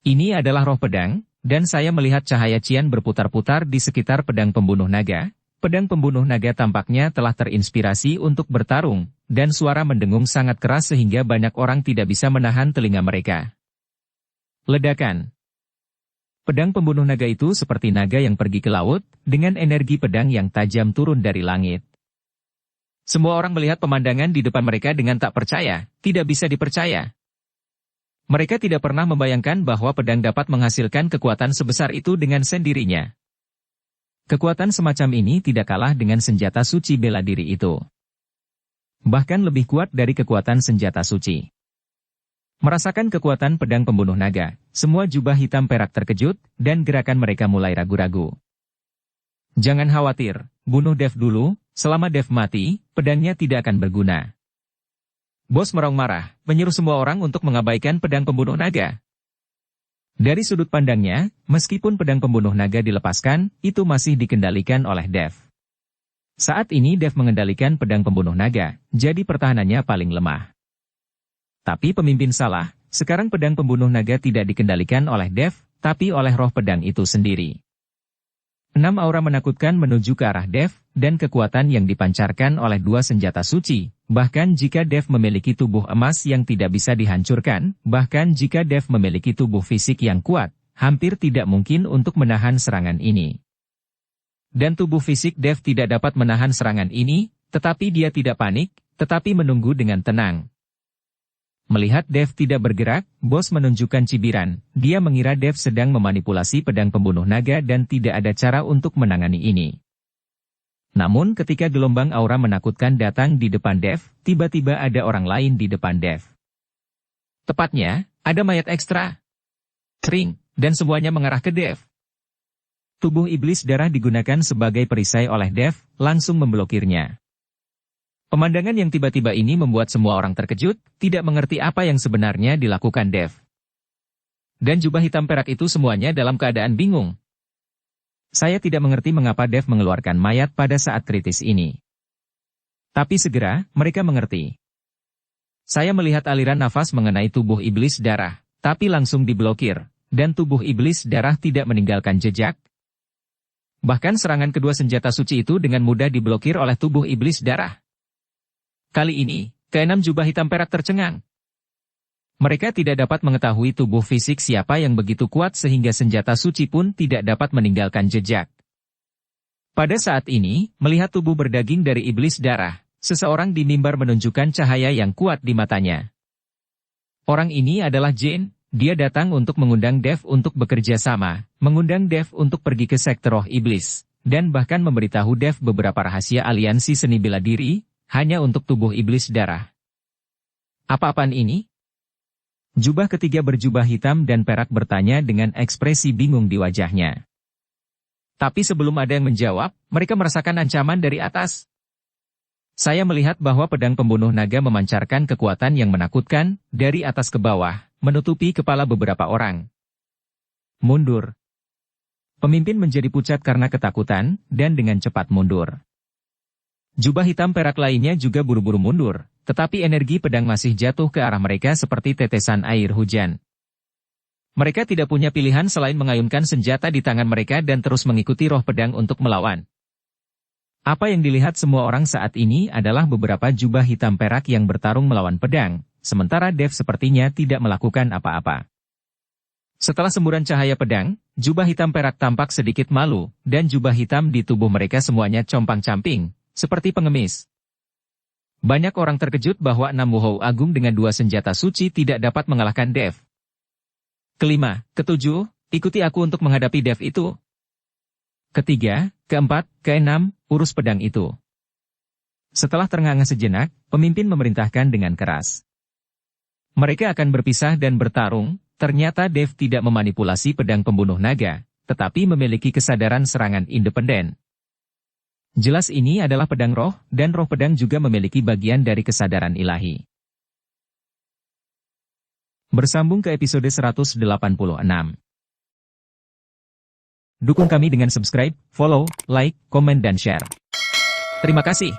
Ini adalah roh pedang, dan saya melihat cahaya cian berputar-putar di sekitar pedang pembunuh naga. Pedang pembunuh naga tampaknya telah terinspirasi untuk bertarung, dan suara mendengung sangat keras sehingga banyak orang tidak bisa menahan telinga mereka. Ledakan. Pedang pembunuh naga itu seperti naga yang pergi ke laut, dengan energi pedang yang tajam turun dari langit. Semua orang melihat pemandangan di depan mereka dengan tak percaya, tidak bisa dipercaya. Mereka tidak pernah membayangkan bahwa pedang dapat menghasilkan kekuatan sebesar itu dengan sendirinya. Kekuatan semacam ini tidak kalah dengan senjata suci bela diri itu. Bahkan lebih kuat dari kekuatan senjata suci. Merasakan kekuatan pedang pembunuh naga, semua jubah hitam perak terkejut, dan gerakan mereka mulai ragu-ragu. Jangan khawatir, bunuh Dev dulu, selama Dev mati, pedangnya tidak akan berguna. Bos Merong marah, menyuruh semua orang untuk mengabaikan pedang pembunuh naga. Dari sudut pandangnya, meskipun pedang pembunuh naga dilepaskan, itu masih dikendalikan oleh Dev. Saat ini Dev mengendalikan pedang pembunuh naga, jadi pertahanannya paling lemah. Tapi pemimpin salah, sekarang pedang pembunuh naga tidak dikendalikan oleh Dev, tapi oleh roh pedang itu sendiri. 6 aura menakutkan menuju ke arah Dev, dan kekuatan yang dipancarkan oleh 2 senjata suci. Bahkan jika Dev memiliki tubuh emas yang tidak bisa dihancurkan, bahkan jika Dev memiliki tubuh fisik yang kuat, hampir tidak mungkin untuk menahan serangan ini. Dan tubuh fisik Dev tidak dapat menahan serangan ini, tetapi dia tidak panik, tetapi menunggu dengan tenang. Melihat Dev tidak bergerak, bos menunjukkan cibiran. Dia mengira Dev sedang memanipulasi pedang pembunuh naga dan tidak ada cara untuk menangani ini. Namun ketika gelombang aura menakutkan datang di depan Dev, tiba-tiba ada orang lain di depan Dev. Tepatnya, ada mayat ekstra. Ring, dan semuanya mengarah ke Dev. Tubuh iblis darah digunakan sebagai perisai oleh Dev, langsung memblokirnya. Pemandangan yang tiba-tiba ini membuat semua orang terkejut, tidak mengerti apa yang sebenarnya dilakukan Dev. Dan jubah hitam perak itu semuanya dalam keadaan bingung. Saya tidak mengerti mengapa Dev mengeluarkan mayat pada saat kritis ini. Tapi segera, mereka mengerti. Saya melihat aliran nafas mengenai tubuh iblis darah, tapi langsung diblokir, dan tubuh iblis darah tidak meninggalkan jejak. Bahkan serangan kedua senjata suci itu dengan mudah diblokir oleh tubuh iblis darah. Kali ini, keenam jubah hitam perak tercengang. Mereka tidak dapat mengetahui tubuh fisik siapa yang begitu kuat sehingga senjata suci pun tidak dapat meninggalkan jejak. Pada saat ini, melihat tubuh berdaging dari iblis darah, seseorang di mimbar menunjukkan cahaya yang kuat di matanya. Orang ini adalah Jin, dia datang untuk mengundang Dev untuk bekerja sama, mengundang Dev untuk pergi ke sekte roh iblis, dan bahkan memberitahu Dev beberapa rahasia aliansi seni bela diri, hanya untuk tubuh iblis darah. Apa-apaan ini? Jubah ketiga berjubah hitam dan perak bertanya dengan ekspresi bingung di wajahnya. Tapi sebelum ada yang menjawab, mereka merasakan ancaman dari atas. Saya melihat bahwa pedang pembunuh naga memancarkan kekuatan yang menakutkan, dari atas ke bawah, menutupi kepala beberapa orang. Mundur. Pemimpin menjadi pucat karena ketakutan, dan dengan cepat mundur. Jubah hitam perak lainnya juga buru-buru mundur. Tetapi energi pedang masih jatuh ke arah mereka seperti tetesan air hujan. Mereka tidak punya pilihan selain mengayunkan senjata di tangan mereka dan terus mengikuti roh pedang untuk melawan. Apa yang dilihat semua orang saat ini adalah beberapa jubah hitam perak yang bertarung melawan pedang, sementara Dev sepertinya tidak melakukan apa-apa. Setelah semburan cahaya pedang, jubah hitam perak tampak sedikit malu, dan jubah hitam di tubuh mereka semuanya compang-camping, seperti pengemis. Banyak orang terkejut bahwa 6 Wuhou Agung dengan 2 senjata suci tidak dapat mengalahkan Dev. Kelima, ketujuh, ikuti aku untuk menghadapi Dev itu. Ketiga, keempat, keenam, urus pedang itu. Setelah ternganga sejenak, pemimpin memerintahkan dengan keras. Mereka akan berpisah dan bertarung. Ternyata Dev tidak memanipulasi pedang pembunuh naga, tetapi memiliki kesadaran serangan independen. Jelas ini adalah pedang roh, dan roh pedang juga memiliki bagian dari kesadaran ilahi. Bersambung ke episode 186. Dukung kami dengan subscribe, follow, like, komen dan share. Terima kasih.